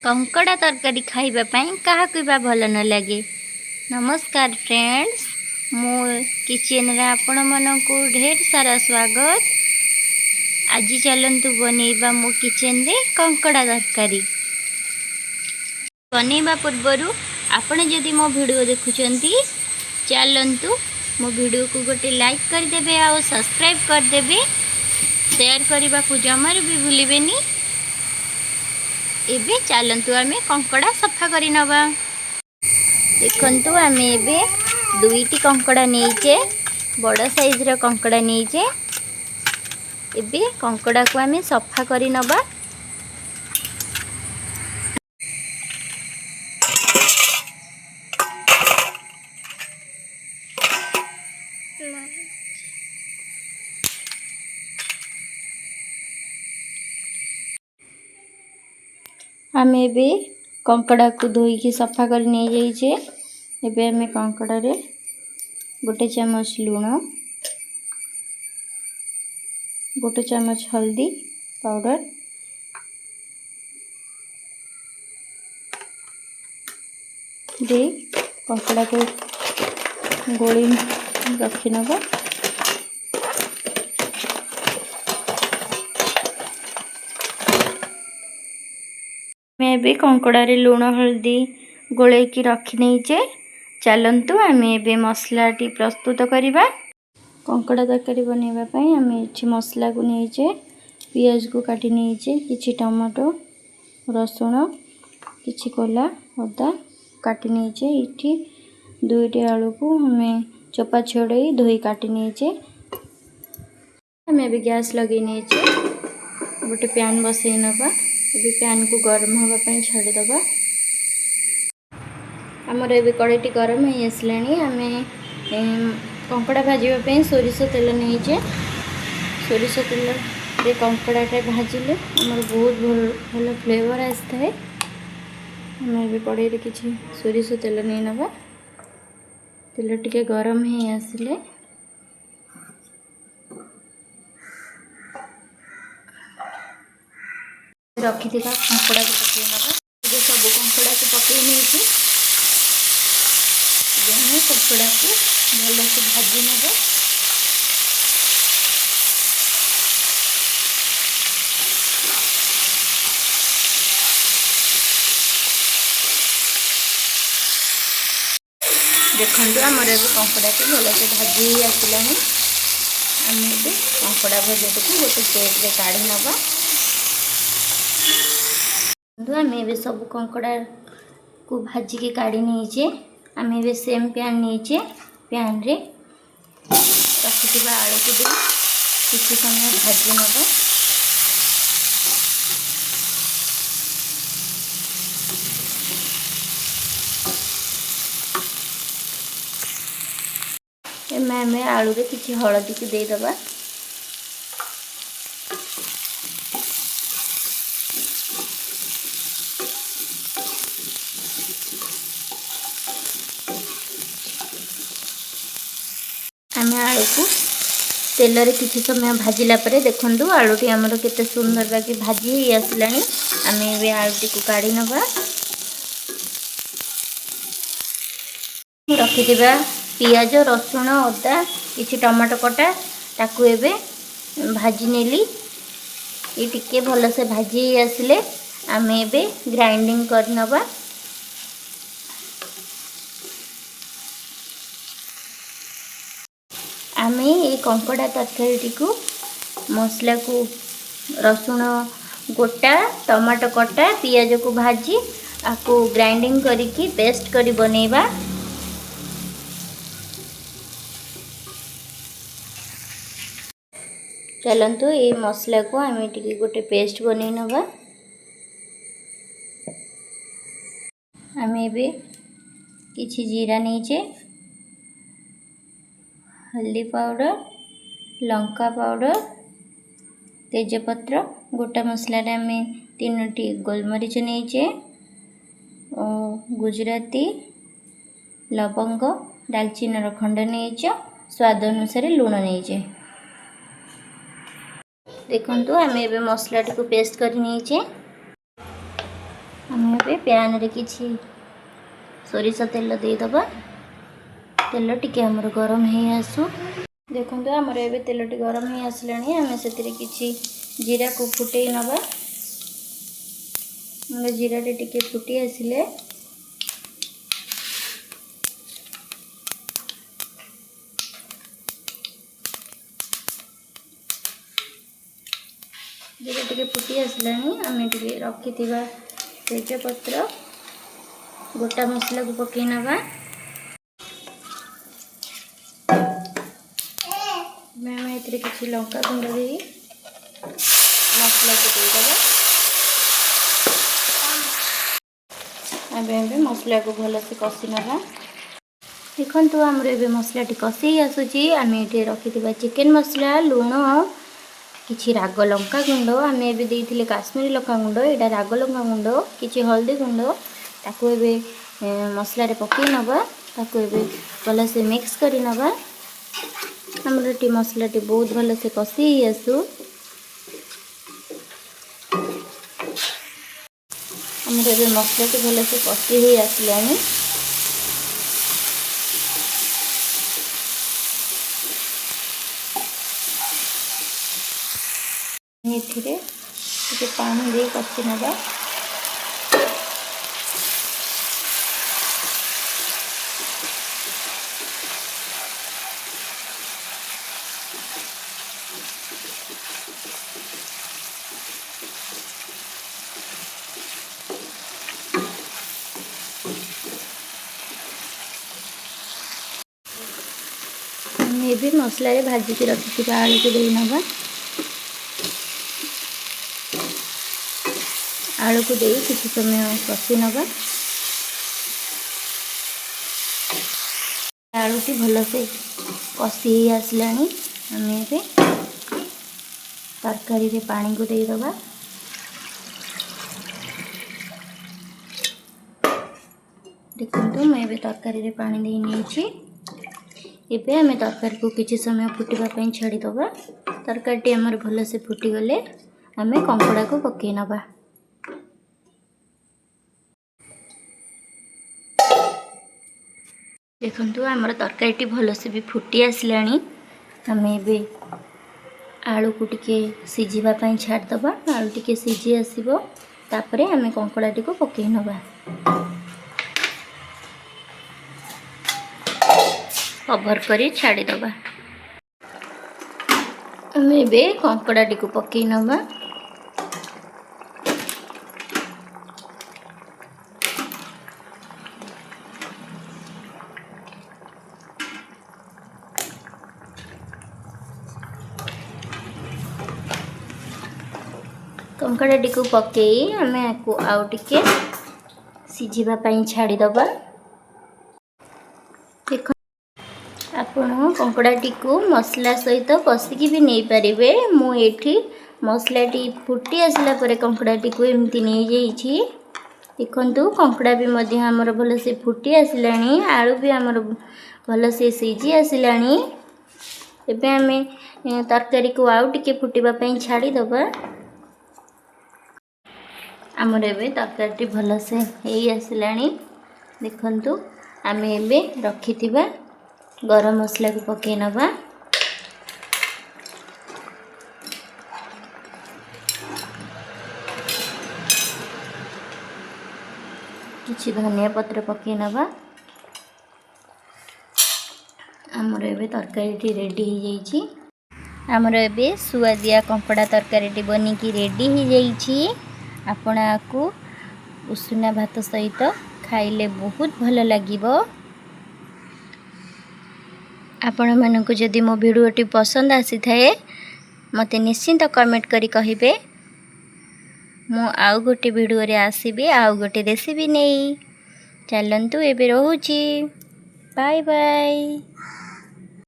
कंकड़ा तरकारी खाइबा पई कहा कुबा भल न लगे। नमस्कार फ्रेंड्स, मो किचन रे आपण मानकु ढेर सारा स्वागत। आज चलंतु बनेबा मो किचन रे कंकड़ा तरकारी। बनेबा पूर्वरु आपण जदि मो वीडियो देखुचंती चलंतु मो वीडियो को गोटे लाइक कर देबे आ सब्सक्राइब कर देबे। शेयर करबा को जमार भी भूलिबेनी। एबे चलंतु आमे कंकड़ा सफा करी नबा। देखंतु आमे एबे दुईटी कंकड़ा नेइचे, बड़ साइज रो कंकड़ा नेइचे। एबे कंकड़ा को आमे सफा करी नबा। आमे एबे कंकड़ा को धोई सफा कर नहीं जाइए। एबे आमे कंकड़ा रे गोटे चम्मच लूण, गोटे चम्मच हल्दी पाउडर, दे कंकड़ा को गोली रखी नब। मैं भी कंकड़ा रे लूण हल्दी गोले की रखी नहींचे। चलंतु आमे एबे मसलाटी प्रस्तुत करिबा। कंकड़ा तरकारी बनेबा पई आमे एछि मसला को नहींचे, पियाज को काटी नहींचे, किछि टमाटो, रसुण, किछि कोला अदा काटी नहींचे। इठी दुईटी आलू को हमें चोपा छोड़े धोई काटी नहींचे। हमें भी गैस लगे नहींचे, गोटे पैन बसई नबा। अभी पैन को गरम होगा पई छाड़ी दबा। हमर एबे कड़ाईटी गरम हो आसलानी। आमे कंकड़ा भाजिबा पई सोरिष तेल नहींचे। सोरिष तेल रे कंकड़ाटा भाजिले हमर बहुत भल फ्लेवर आसता है। हमें एबे कड़ाई रे किछि सोरिष तेल नहीं नबा। तेल टिके गरम हो आसिले रखी थिका कंकड़ा को पकई नबा। ये सब कंकड़ा को पकई नहीं कंकड़ा को भल से भाजी नबा। देखो आमर ए कंकड़ा को भल से भाजी आसलानी। आम कंकड़ा भजा को गोटे प्लेट रे काढ़ी नबा। आम ए सब कंकड़ा को भाजी के काढ़ी नहींचे। आम ए सेम पैन नहींचे। पैन रे रखि आलू को दे किसी समय भाजी नबा। आम आलू रे किसी हलदी को दे दबा। आम आलू को तेल रे किसी समय भाजिला परे देखंतु आलूटी आमर केते सुंदर बाकी भाजी आसलानी। आम ए आलूटी को काढ़ी नबा। रखि पियाज, रसुण, अदा, किछि टमाटो कटा ताकू एबे भाजी नेली। ये टिके भल से भाजी आसिले आम एबे ग्राइंडिंग कर नबा। आम ये कंकड़ा तरकारी को मसला को रसुण गोटा, टमाटो कटा, पियाज को भाजी आपको ग्राइंडिंग करिकी पेस्ट करी बनेबा। चलंतु ये मसला को आम टिके गोटे पेस्ट बनै नबा। आम एबे किछि जीरा नहींचे, हल्दी पाउडर, लंका पाउडर, तेजपत्र, गोटा मसला रे आम 3टी गोलमरीच नहींचे, गुजराती, लवंग, दालचीनी खंड नहींचे, स्वाद अनुसार लूण नहींचे। देखंतु आम ए मसला को पेस्ट कर नहींचे। आम ए पैन रे किछि सोरिष तेल देदबा। तेल टिके हमर गरम हो आसू। देखो आमर ए तेल टी गरम हो आसलानी। आम से किछि जीरा को फुटे नवा। जीरा टिके फुटी आसिले जीरा टिके फुटी आसलानी। आम टिके रखि तेजपत्र गोटा मसला को पकई नवा। मैम ए किसी लंका गुंड दे मसला को देदबा। एवं मसला को भलसे कषि नवा। देखु आमर ए मसला कषि आसूची। आम ये रखि चिकेन मसला लुण किछि राग लंका गुंड आम ए देते काश्मीरी लंका गुंड यहाँ राग लंका गुंड किछि हल्दी गुंड ताकू ए मसला पकई नवा। ताकू ए भलसे मिक्स कर नवा। आमर टी मसला बहुत भलसे कषि आसू। आमर ए मसला भलसे कषि हो आसलानी। ये पानी दे कषि नवा। ये भी मसला भाजिकी रखी आलू को दे नवा। आलू को दे किसी समय कषि नवा। आलू टी भलसे कषि आसलानी। आम ए तरकारी रे पानी को देदबा। देखो मैं तरकारी रे पानी दे नहीं। एबे आम तरकारी को किसी समय फुटवाई छाड़ीदबा। तरकारी आमर भलसे फुटीगले आम कंकड़ा को पकई नवा। देखु आमर तरकारी भलसे भी फुटी आसलानी। आम ए आलू को टिके सिझापी छाड़ीदबा। आलू टिके सिझी आसो तापर आम कंकड़ा टी को पकई नवा। कवर करी छाड़ीदबा। आम ए कंकड़ा टी को पकई नवा। कंकड़ा टी को पकई आम आउ टिके सिझापी छाड़ीदबा। देखो आपण कंकड़ाटी को मसला सहित कषिकी भी नहीं पारे। मुझे मसलाटी फुटी आसला पर कंकड़ाटी को एमती नहीं जाइए। देखु कंकड़ा भी आमर भलसे फुटी आसलानी। आलू भी आमर भलसे सिझी आसलानी। एबे आम तरकारी को आउ टिके फुटवाई छाड़ीदबा। आमर ए तरकारी भलसे हो आसलानी। देखु आम ए रखि गरम मसला को पकई नवा। किछि धनिया पत्र पकई नवा। आमर ए तरकारी रेडी हो जाइए। आमर ए सुआदिया कंकड़ा तरकारी बनिकी रेडी हो जाइए। आपण आपको उषुना भात सहित खाइले बहुत भल लागिबो। आपण मानक जदि मो वीडियोटी पसंद आसी थाए मते निश्चिंत कमेंट करी कहिबे। मु आउ गोटे वीडियो रे आसीबी आउ गोटे रेसिपी नहीं। चलंतु एबे रहूची। Bye bye.